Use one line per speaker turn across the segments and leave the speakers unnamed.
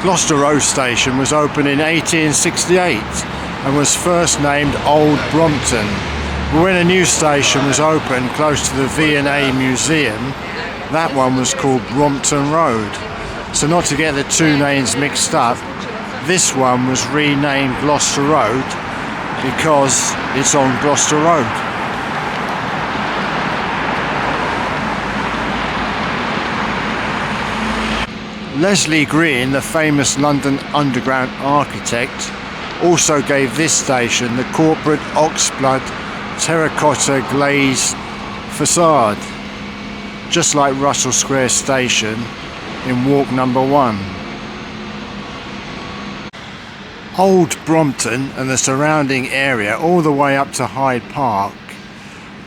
Gloucester Road Station was opened in 1868 and was first named Old Brompton. But when a new station was opened close to the V&A Museum, that one was called Brompton Road. So not to get the two names mixed up, this one was renamed Gloucester Road because it's on Gloucester Road. Leslie Green, the famous London Underground architect, also gave this station the corporate oxblood terracotta glazed facade, just like Russell Square Station in Walk Number 1. Old Brompton and the surrounding area all the way up to Hyde Park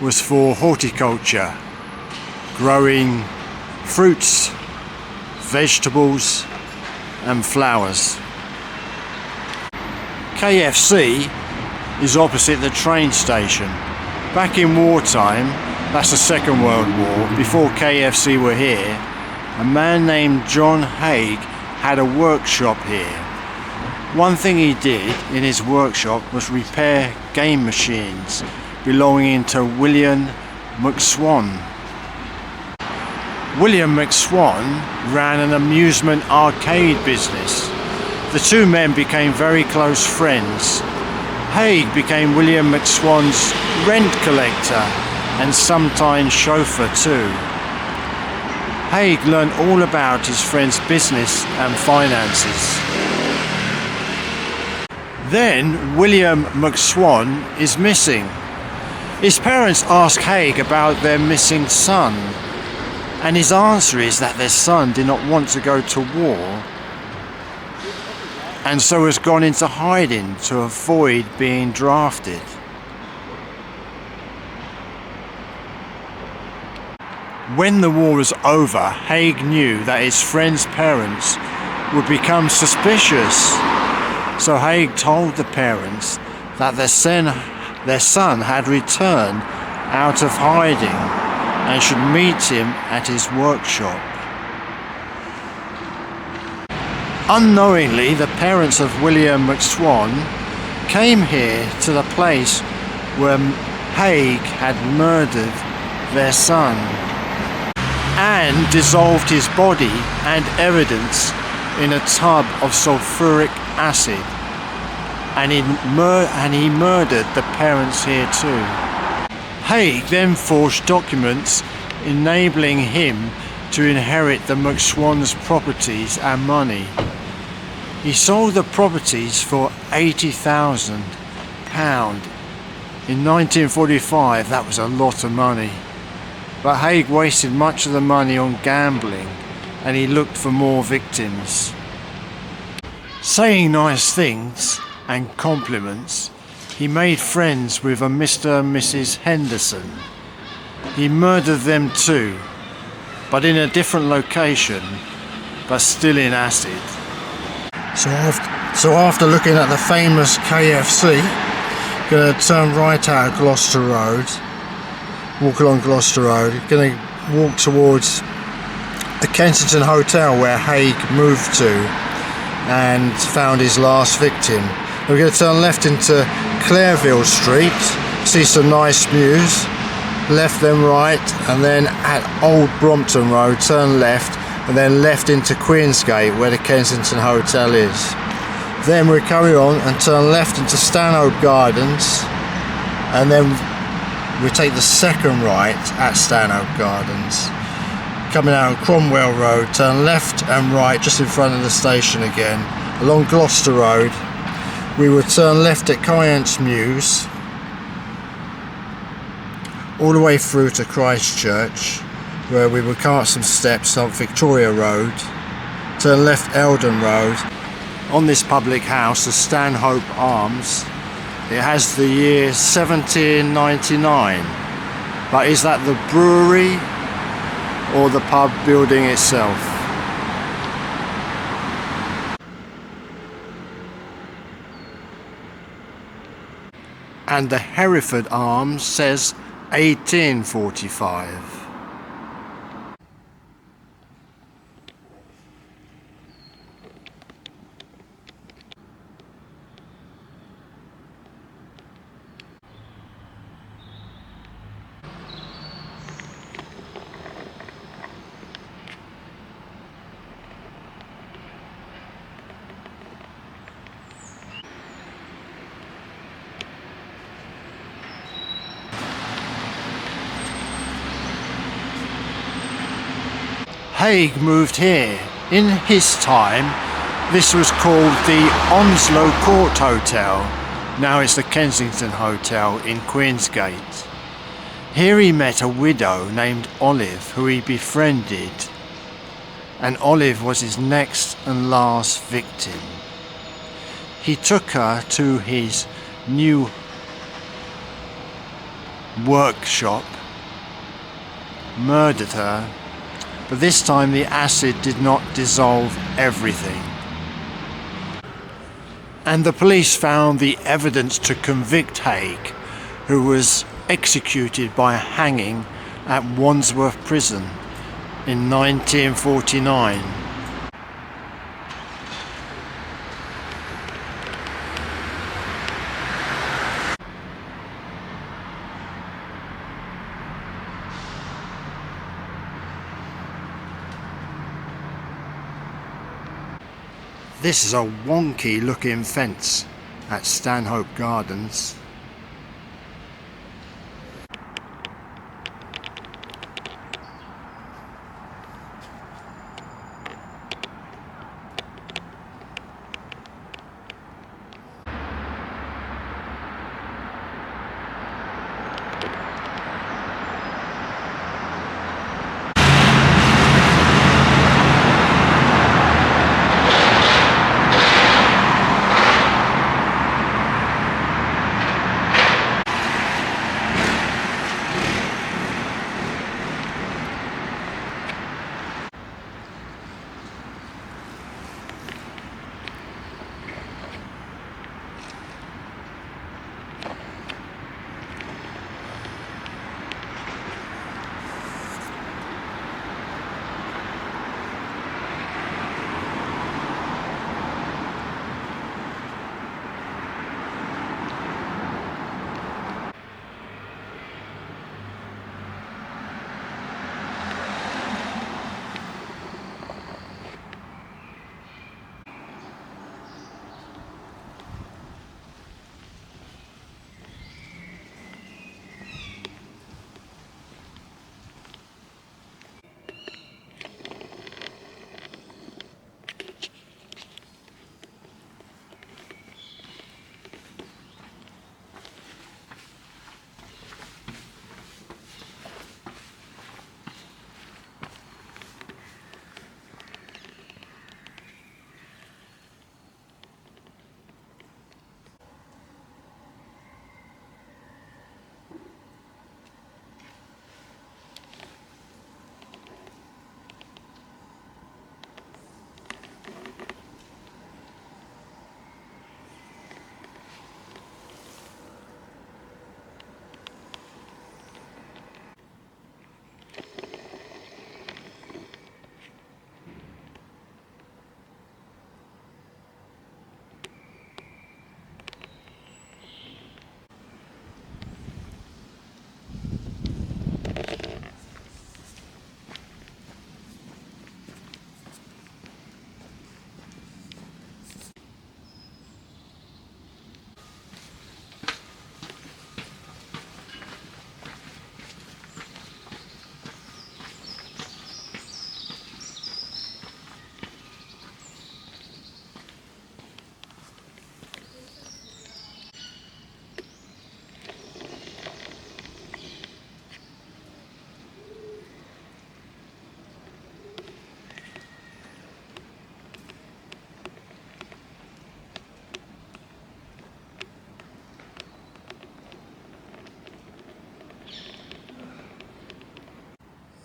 was for horticulture, growing fruits, vegetables and flowers. KFC is opposite the train station. Back in wartime, that's the Second World War, before KFC were here, a man named John Haig had a workshop here. One thing he did in his workshop was repair game machines belonging to William McSwan. William McSwan ran an amusement arcade business. The two men became very close friends. Haig became William McSwan's rent collector and sometimes chauffeur too. Haig learned all about his friend's business and finances. Then William McSwan is missing. His parents ask Haig about their missing son, and his answer is that their son did not want to go to war and so has gone into hiding to avoid being drafted. When the war was over, Haig knew that his friend's parents would become suspicious, so Haig told the parents that their son had returned out of hiding and should meet him at his workshop. Unknowingly, the parents of William McSwan came here to the place where Haig had murdered their son and dissolved his body and evidence in a tub of sulfuric acid, and he murdered the parents here too. Haig then forged documents enabling him to inherit the McSwan's properties and money. He sold the properties for £80,000. In 1945, that was a lot of money. But Haig wasted much of the money on gambling, and he looked for more victims. Saying nice things and compliments, he made friends with a Mr. and Mrs. Henderson. He murdered them too, but in a different location, but still in acid. So after looking at the famous KFC, gonna turn right out of Gloucester Road, walk along Gloucester Road, gonna walk towards the Kensington Hotel where Haig moved to and found his last victim. We're going to turn left into Clareville Street, see some nice Mews, left then right, and then at Old Brompton Road turn left, and then left into Queensgate where the Kensington Hotel is. Then we carry on and turn left into Stanhope Gardens, and then we take the second right at Stanhope Gardens. Coming out on Cromwell Road, turn left and right just in front of the station again. Along Gloucester Road, we would turn left at Kynance Mews, all the way through to Christchurch, where we would come up some steps on Victoria Road, turn left Eldon Road. On this public house, the Stanhope Arms, it has the year 1799, but is that the brewery or the pub building itself? And the Hereford Arms says 1845. Haig moved here. In his time, this was called the Onslow Court Hotel. Now it's the Kensington Hotel in Queensgate. Here he met a widow named Olive, who he befriended, and Olive was his next and last victim. He took her to his new workshop, murdered her, but this time the acid did not dissolve everything. And the police found the evidence to convict Haig, who was executed by hanging at Wandsworth Prison in 1949. This is a wonky looking fence at Stanhope Gardens.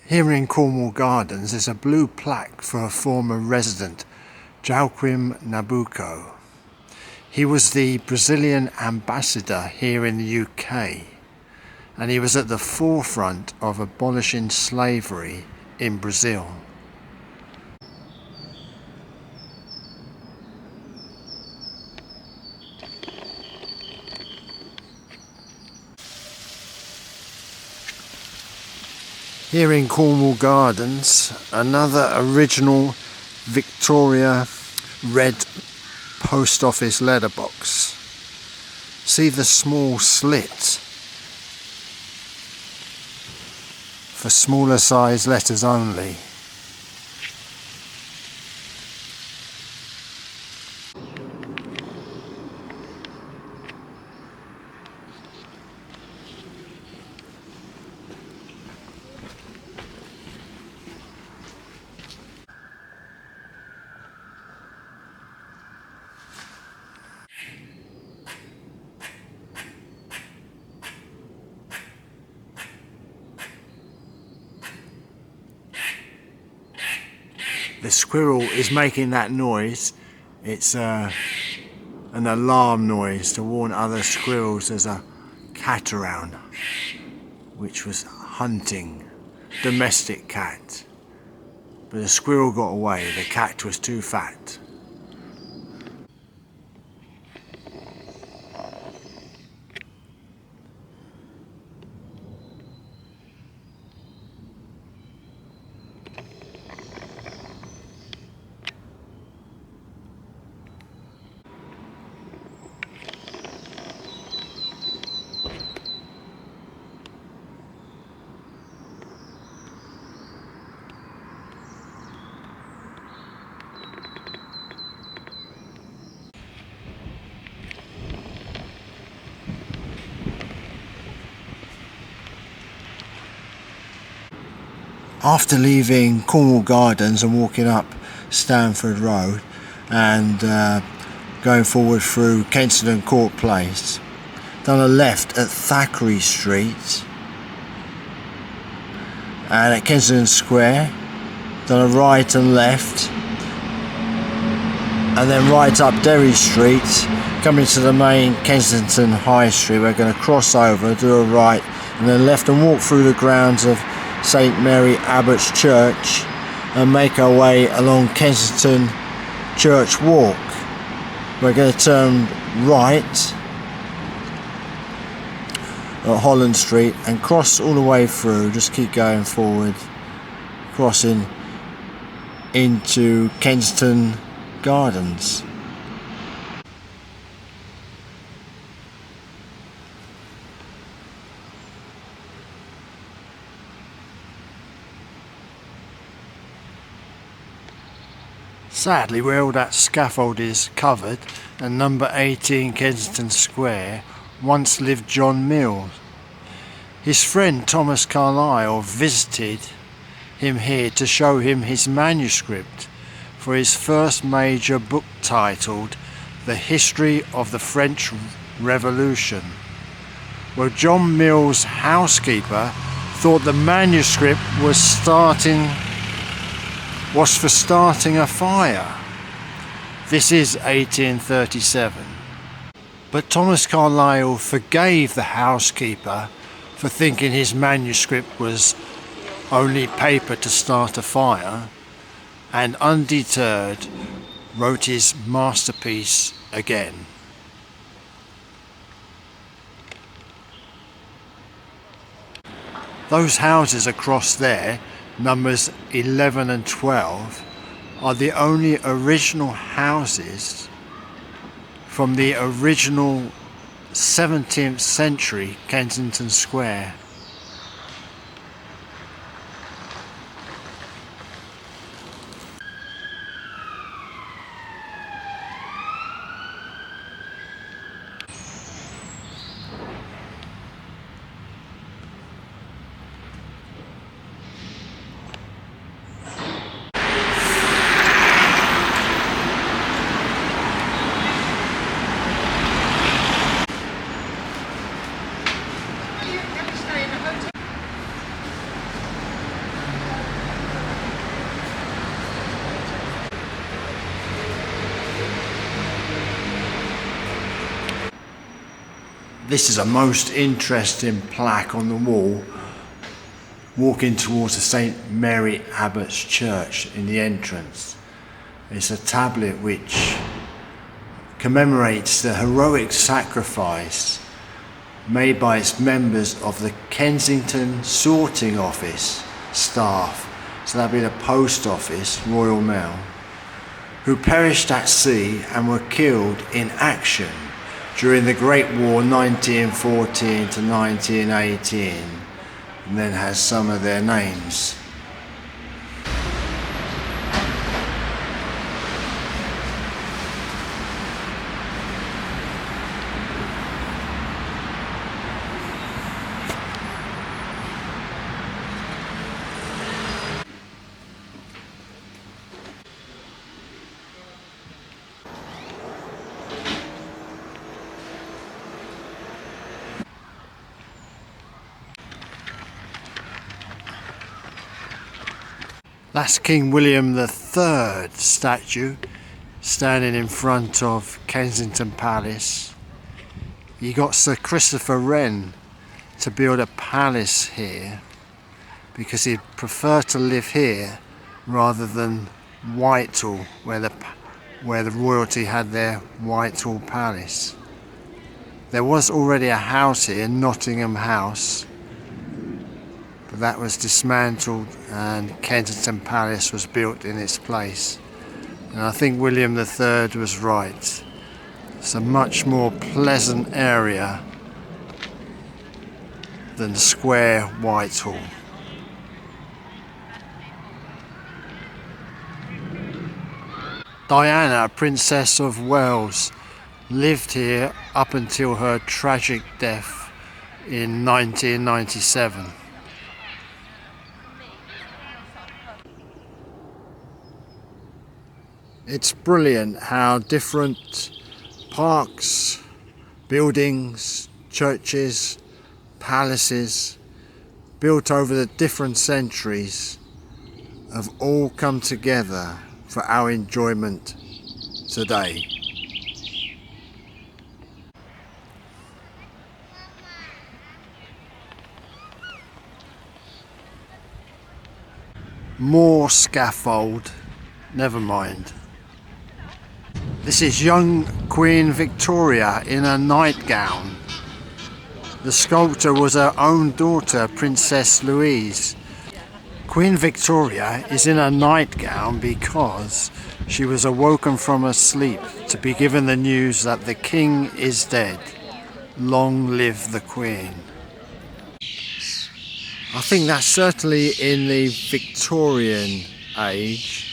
Here in Cornwall Gardens is a blue plaque for a former resident, Joaquim Nabucco. He was the Brazilian ambassador here in the UK, and he was at the forefront of abolishing slavery in Brazil. Here in Cornwall Gardens, another original Victoria red post office letterbox. See the small slit for smaller size letters only. the squirrel is making that noise. It's an alarm noise to warn other squirrels there's a cat around, which was hunting domestic cat. But the squirrel got away, the cat was too fat. After leaving Cornwall Gardens and walking up Stanford Road and going forward through Kensington Court Place, done a left at Thackeray Street and at Kensington Square, done a right and left, and then right up Derry Street, coming to the main Kensington High Street. We're going to cross over, do a right and then left and walk through the grounds of St Mary Abbots Church and make our way along Kensington Church Walk. We're going to turn right at Holland Street and cross all the way through, just keep going forward, crossing into Kensington Gardens. Sadly, where all that scaffold is covered, and number 18 Kensington Square, once lived John Mews. His friend Thomas Carlyle visited him here to show him his manuscript for his first major book titled The History of the French Revolution. Well, John Mews' housekeeper thought the manuscript was for starting a fire. This is 1837. But Thomas Carlyle forgave the housekeeper for thinking his manuscript was only paper to start a fire, and undeterred wrote his masterpiece again. Those houses across there, numbers 11 and 12, are the only original houses from the original 17th century Kensington Square. This is a most interesting plaque on the wall, walking towards the St Mary Abbots Church in the entrance. It's a tablet which commemorates the heroic sacrifice made by its members of the Kensington Sorting Office staff, so that'd be the Post Office, Royal Mail, who perished at sea and were killed in action during the Great War 1914 to 1918, and then has some of their names. That's King William III statue standing in front of Kensington Palace. You got Sir Christopher Wren to build a palace here because he'd prefer to live here rather than Whitehall, where the royalty had their Whitehall Palace. There was already a house here, Nottingham House, but that was dismantled and Kensington Palace was built in its place. And I think William III was right. It's a much more pleasant area than square Whitehall. Diana, Princess of Wales, lived here up until her tragic death in 1997. It's brilliant how different parks, buildings, churches, palaces built over the different centuries have all come together for our enjoyment today. More scaffold, never mind. This is young Queen Victoria in a nightgown. The sculptor was her own daughter, Princess Louise. Queen Victoria is in a nightgown because she was awoken from her sleep to be given the news that the king is dead. Long live the Queen. I think that's certainly in the Victorian age.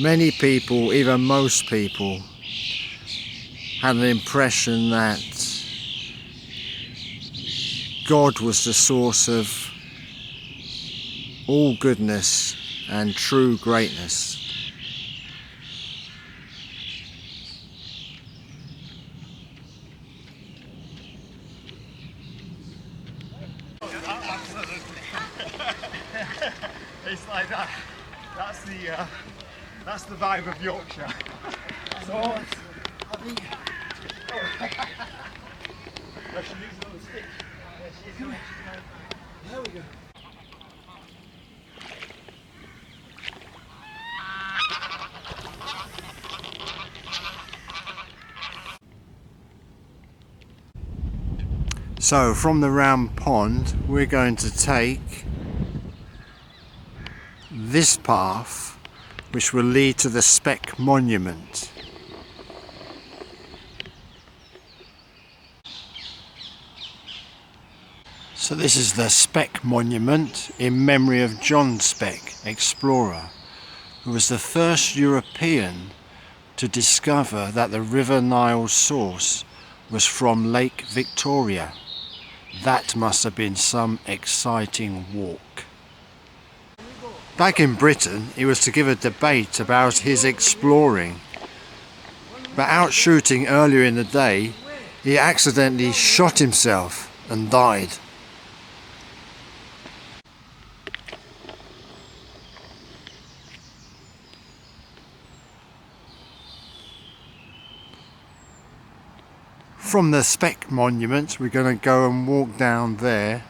Many people, even most people, had an impression that God was the source of all goodness and true greatness.
It's like that. That's the vibe of Yorkshire. So I think. There we go.
So from the round pond we're going to take this path which will lead to the Speke monument. So this is the Speke monument in memory of John Speke, explorer, who was the first European to discover that the River Nile's source was from Lake Victoria. That must have been some exciting walk. Back in Britain, he was to give a debate about his exploring. But out shooting earlier in the day, he accidentally shot himself and died. From the Speke monument, we're going to go and walk down there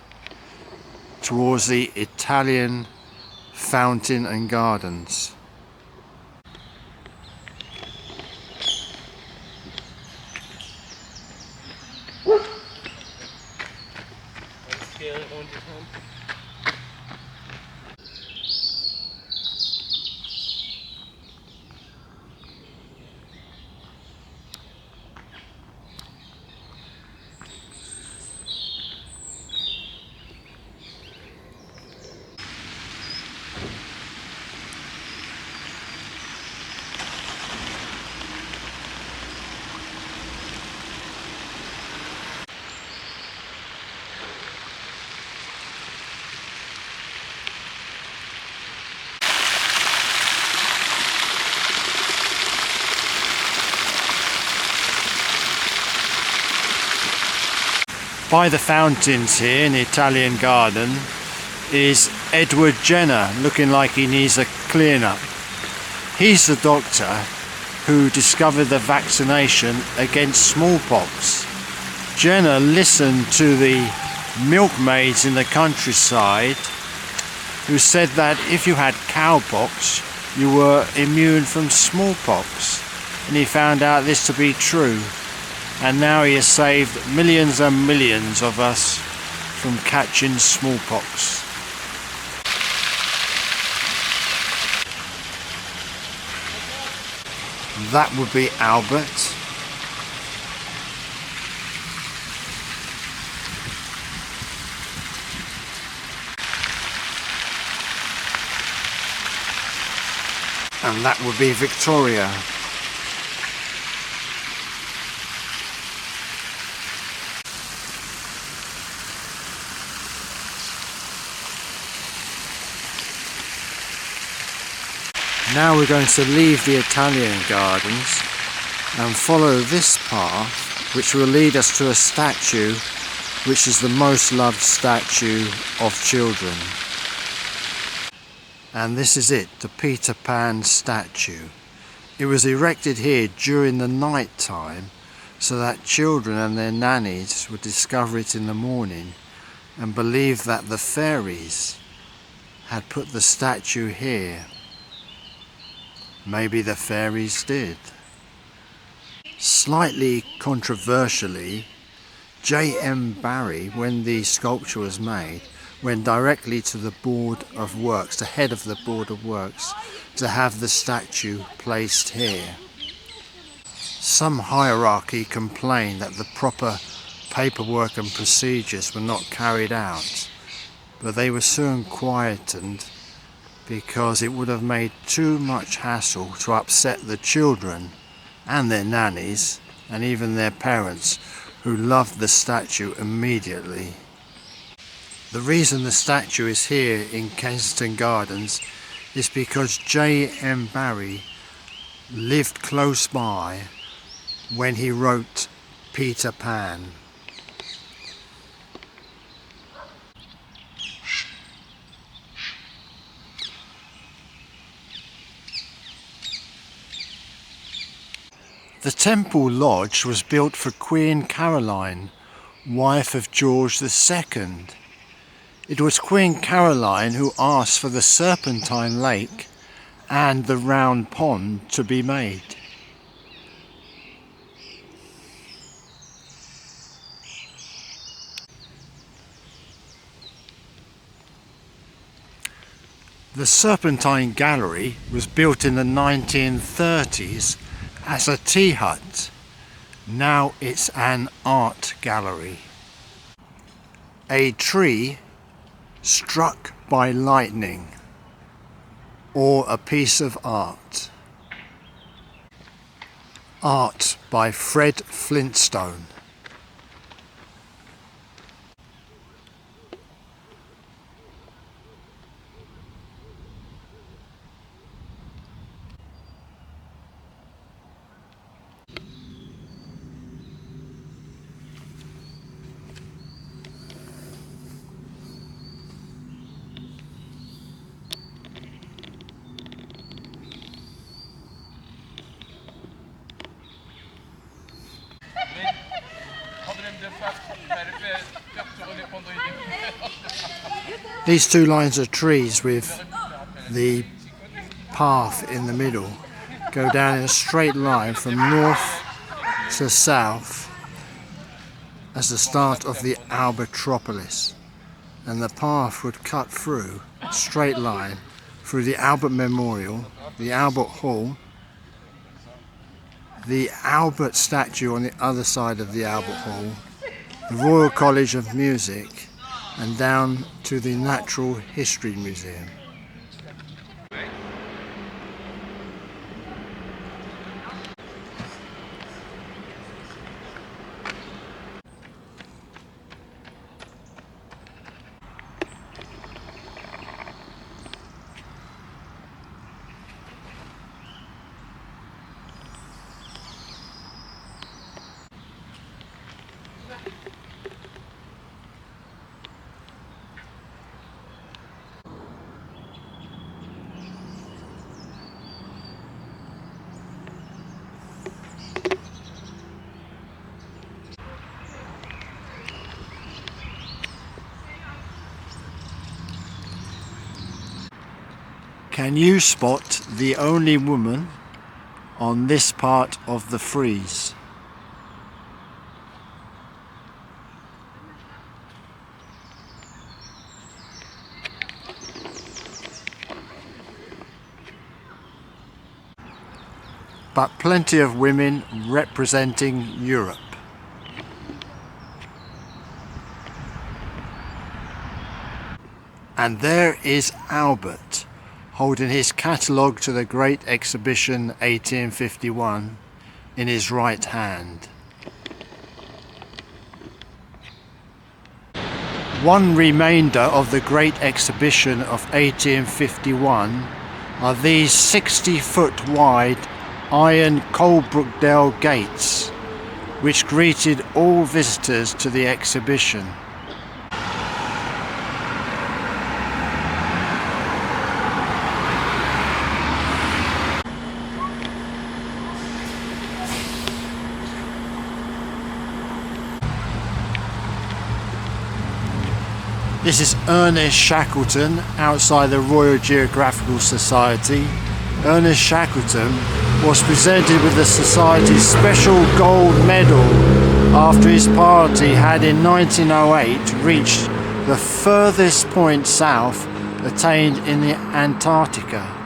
towards the Italian Fountain and Gardens. By the fountains here in the Italian garden is Edward Jenner, looking like he needs a clean-up. He's the doctor who discovered the vaccination against smallpox. Jenner listened to the milkmaids in the countryside who said that if you had cowpox, you were immune from smallpox. And he found out this to be true. And now he has saved millions and millions of us from catching smallpox. That would be Albert. And that would be Victoria. Now we're going to leave the Italian gardens and follow this path, which will lead us to a statue which is the most loved statue of children. And this is it, the Peter Pan statue. It was erected here during the night time so that children and their nannies would discover it in the morning and believe that the fairies had put the statue here. Maybe the fairies did. Slightly controversially, J.M. Barrie, when the sculpture was made, went directly to the Board of Works, the head of the Board of Works, to have the statue placed here. Some hierarchy complained that the proper paperwork and procedures were not carried out, but they were soon quietened because it would have made too much hassle to upset the children and their nannies and even their parents, who loved the statue immediately. The reason the statue is here in Kensington Gardens is because J.M. Barrie lived close by when he wrote Peter Pan. The Temple Lodge was built for Queen Caroline, wife of George II. It was Queen Caroline who asked for the Serpentine Lake and the Round Pond to be made. The Serpentine Gallery was built in the 1930s as a tea hut. Now it's an art gallery. A tree struck by lightning, or a piece of art. Art by Fred Flintstone. These two lines of trees with the path in the middle go down in a straight line from north to south as the start of the Albertropolis, and the path would cut through a straight line through the Albert Memorial, the Albert Hall, the Albert statue on the other side of the Albert Hall, the Royal College of Music, and down to the Natural History Museum. Can you spot the only woman on this part of the frieze? But plenty of women representing Europe. And there is Albert, holding his catalogue to the Great Exhibition 1851 in his right hand. One remainder of the Great Exhibition of 1851 are these 60-foot wide iron Coalbrookdale gates, which greeted all visitors to the exhibition. This is Ernest Shackleton outside the Royal Geographical Society. Ernest Shackleton was presented with the Society's special gold medal after his party had in 1908 reached the furthest point south attained in the Antarctica.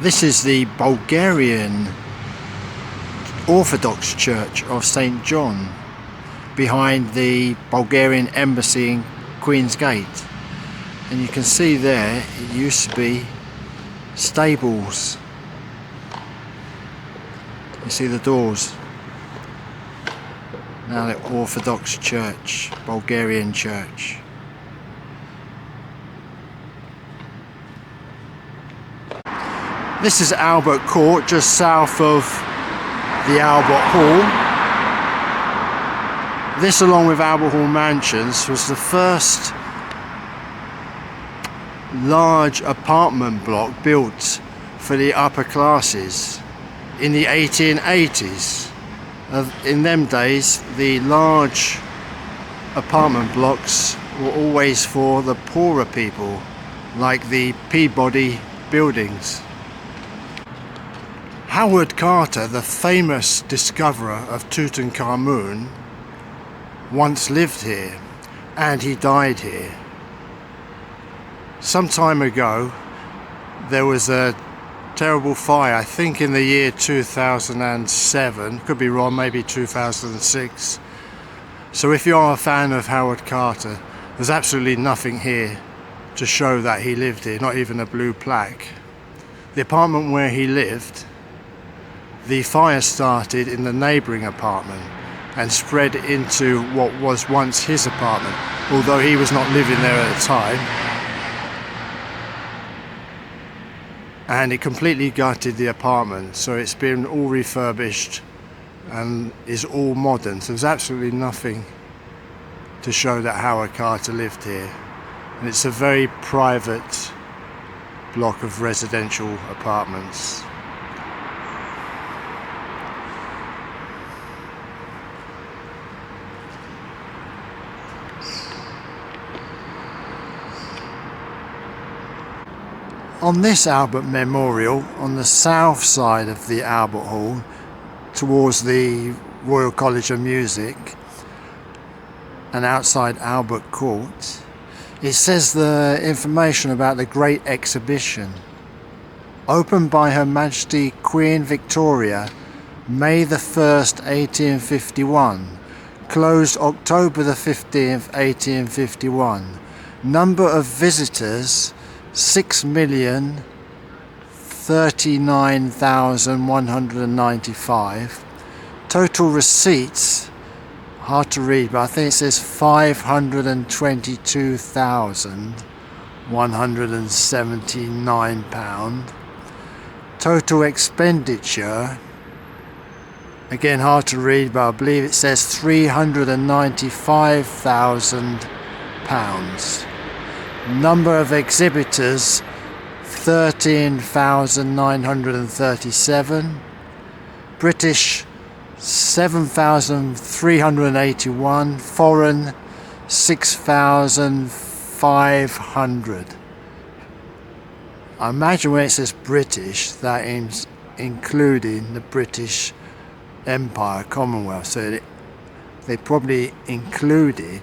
This is the Bulgarian Orthodox Church of St. John, behind the Bulgarian Embassy in Queen's Gate. And you can see there, it used to be stables. You see the doors. Now the Orthodox Church, Bulgarian Church. This is Albert Court, just south of the Albert Hall. This, along with Albert Hall Mansions, was the first large apartment block built for the upper classes in the 1880s. In them days, the large apartment blocks were always for the poorer people, like the Peabody buildings. Howard Carter, the famous discoverer of Tutankhamun, once lived here, and he died here. Some time ago, there was a terrible fire, I think in the year 2007, could be wrong, maybe 2006. So if you are a fan of Howard Carter, there's absolutely nothing here to show that he lived here, not even a blue plaque. The apartment where he lived, the fire started in the neighbouring apartment and spread into what was once his apartment, although he was not living there at the time. And it completely gutted the apartment, so it's been all refurbished and is all modern. So there's absolutely nothing to show that Howard Carter lived here. And it's a very private block of residential apartments. On this Albert Memorial, on the south side of the Albert Hall, towards the Royal College of Music and outside Albert Court, it says the information about the Great Exhibition, opened by Her Majesty Queen Victoria May the 1st, 1851. Closed October the 15th, 1851. Number of visitors 6,039,195. Total receipts, hard to read, but I think it says £522,179. Total expenditure, again hard to read, but I believe it says £395,000. Number of exhibitors 13,937. British 7,381. Foreign 6,500. I imagine when it says British, that is including the British Empire, Commonwealth, so they probably included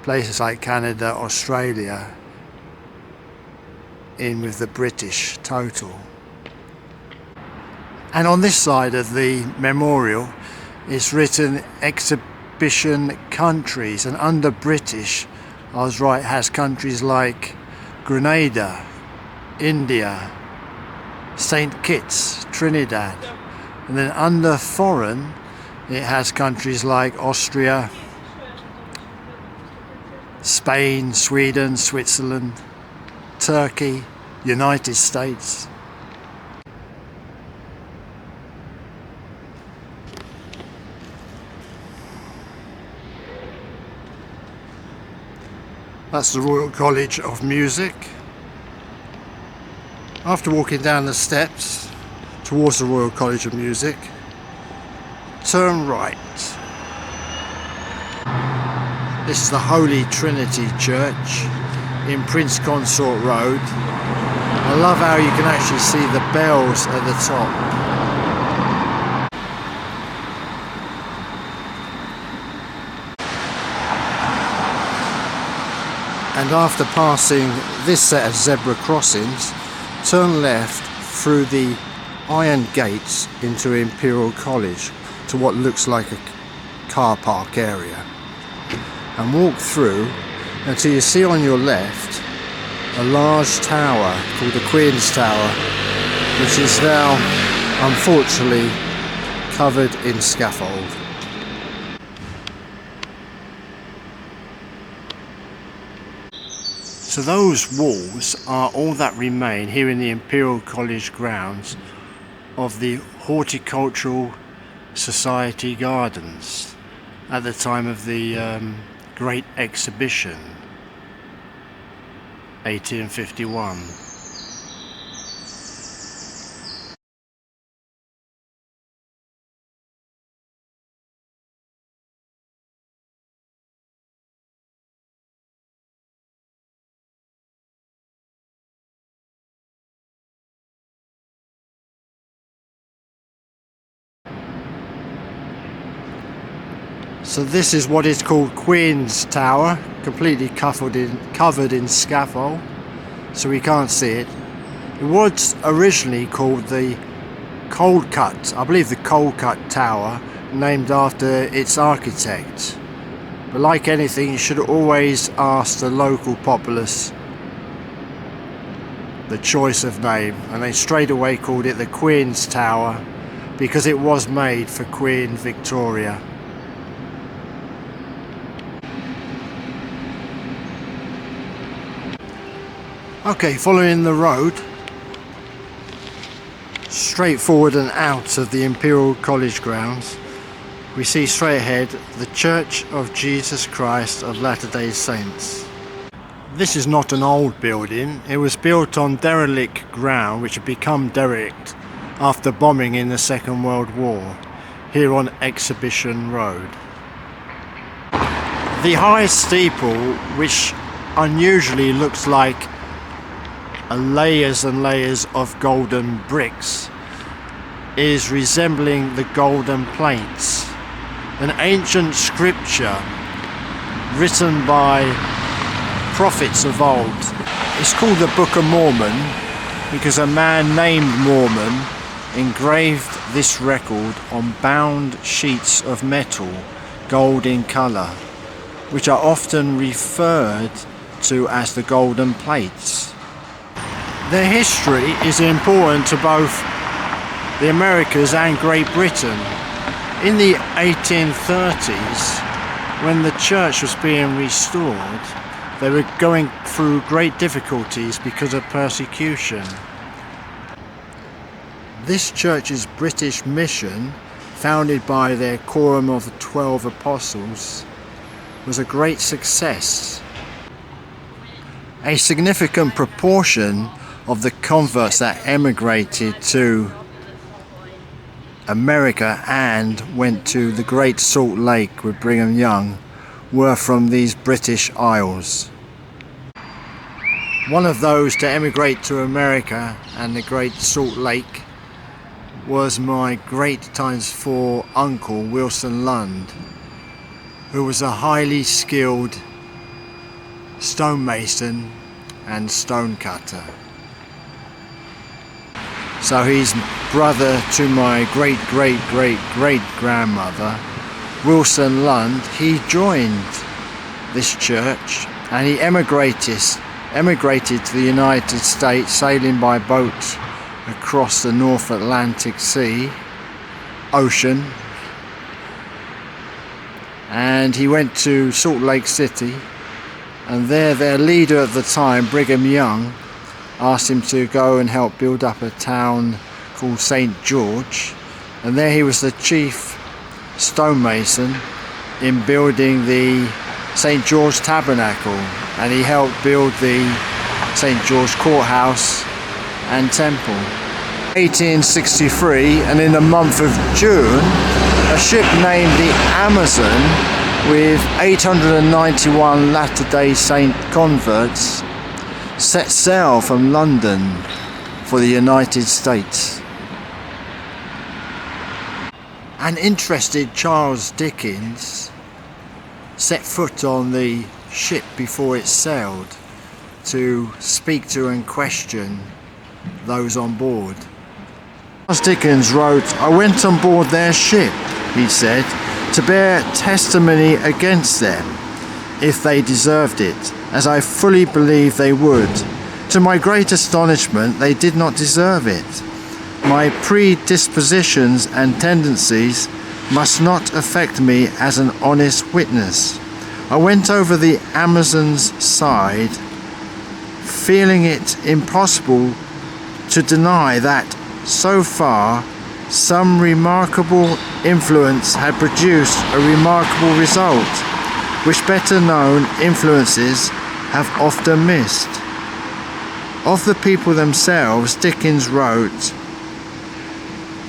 places like Canada, Australia in with the British total. And on this side of the memorial is written exhibition countries, and under British, I was right, has countries like Grenada, India, St. Kitts, Trinidad. And then under foreign, it has countries like Austria, Spain, Sweden, Switzerland, Turkey, United States. That's the Royal College of Music. After walking down the steps towards the Royal College of Music, turn right. This is the Holy Trinity Church in Prince Consort Road. I love how you can actually see the bells at the top. And after passing this set of zebra crossings, turn left through the iron gates into Imperial College to what looks like a car park area, and walk through until you see on your left a large tower called the Queen's Tower, which is now unfortunately covered in scaffold. So those walls are all that remain here in the Imperial College grounds of the Horticultural Society Gardens at the time of the Great Exhibition, 1851. So this is what is called Queen's Tower, completely covered in scaffold, so we can't see it. It was originally called the Cold Cut, I believe the Cold Cut Tower, named after its architect. But like anything, you should always ask the local populace the choice of name, and they straight away called it the Queen's Tower because it was made for Queen Victoria. Okay, following the road straight forward and out of the Imperial College grounds, we see straight ahead the Church of Jesus Christ of Latter-day Saints. This is not an old building. It was built on derelict ground which had become derelict after bombing in the Second World War, here on Exhibition Road. The high steeple, which unusually looks like layers and layers of golden bricks, is resembling the golden plates, an ancient scripture written by prophets of old. It's called the Book of Mormon because a man named Mormon engraved this record on bound sheets of metal, gold in colour, which are often referred to as the golden plates. Their history is important to both the Americas and Great Britain. In the 1830s, when the church was being restored, they were going through great difficulties because of persecution. This church's British mission, founded by their Quorum of the 12 Apostles, was a great success. A significant proportion of the converts that emigrated to America and went to the Great Salt Lake with Brigham Young were from these British Isles. One of those to emigrate to America and the Great Salt Lake was my great ×4 uncle Wilson Lund, who was a highly skilled stonemason and stonecutter. So he's brother to my great-great-great-great-grandmother, Wilson Lund. He joined this church and he emigrated to the United States, sailing by boat across the North Atlantic Ocean, and he went to Salt Lake City, and there their leader at the time, Brigham Young, asked him to go and help build up a town called St. George, and there he was the chief stonemason in building the St. George Tabernacle, and he helped build the St. George Courthouse and Temple. 1863, and in the month of June, a ship named the Amazon with 891 Latter-day Saint converts set sail from London for the United States. An interested Charles Dickens set foot on the ship before it sailed to speak to and question those on board. Charles Dickens wrote, "I went on board their ship," he said, "to bear testimony against them, if they deserved it, as I fully believe they would. To my great astonishment, they did not deserve it. My predispositions and tendencies must not affect me as an honest witness. I went over the Amazon's side, feeling it impossible to deny that, so far, some remarkable influence had produced a remarkable result, which better known influences have often missed." Of the people themselves, Dickens wrote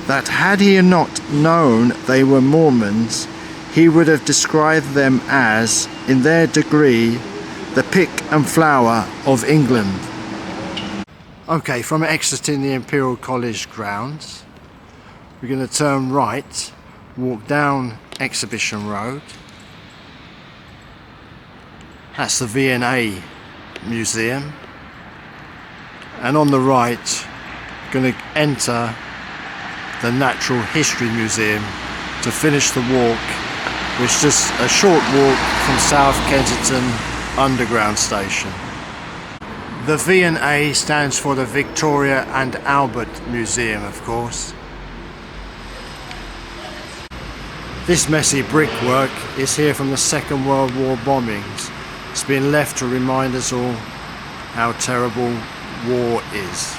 that had he not known they were Mormons, he would have described them as, in their degree, the pick and flower of England. Okay, from exiting the Imperial College grounds, we're going to turn right, walk down Exhibition Road. That's the V&A Museum. And on the right, going to enter the Natural History Museum to finish the walk, which is just a short walk from South Kensington Underground Station. The V&A stands for the Victoria and Albert Museum, of course. This messy brickwork is here from the Second World War bombings. It's been left to remind us all how terrible war is.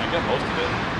I got most of it.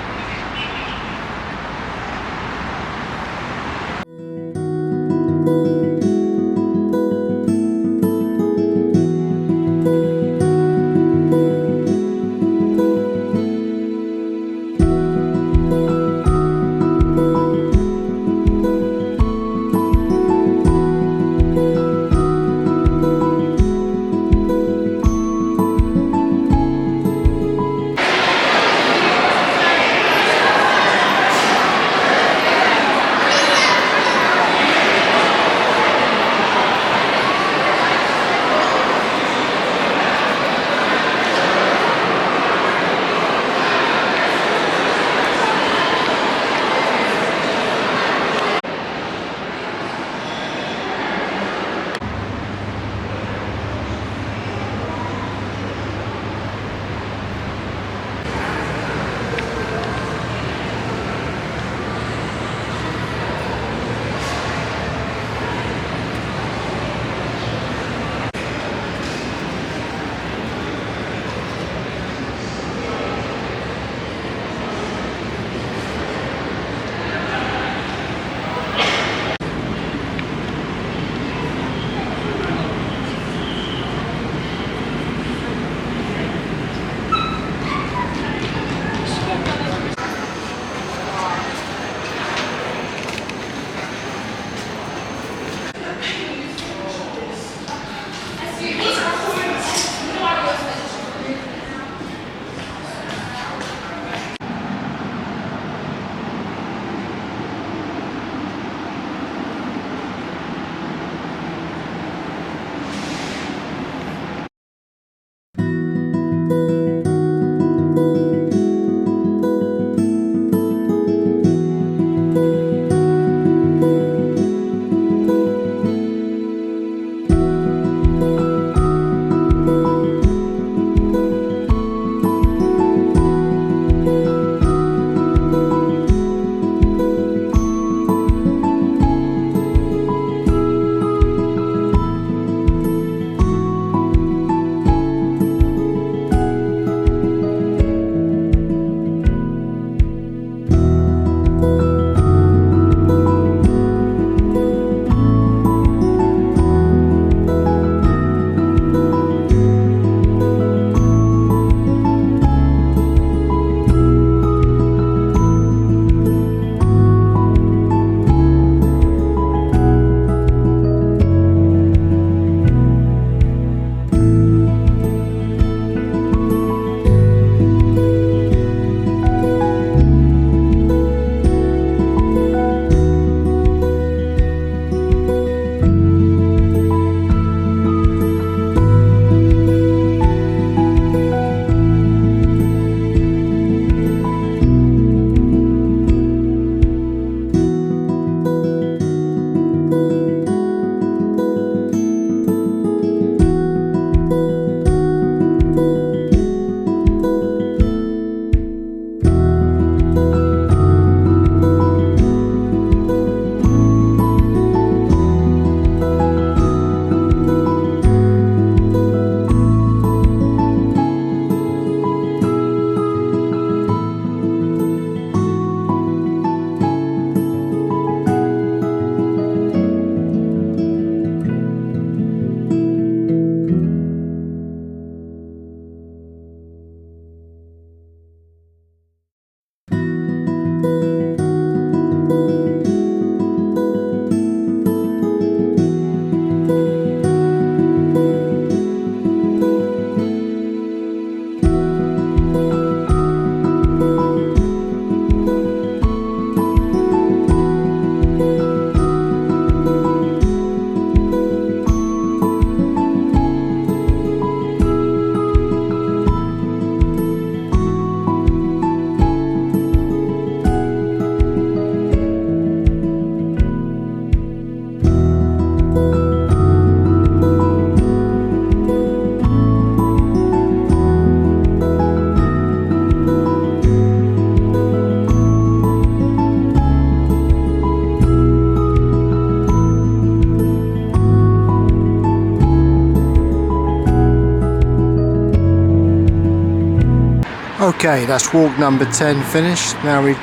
Okay, that's walk number 10 finished. Now we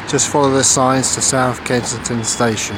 just follow the signs to South Kensington Station.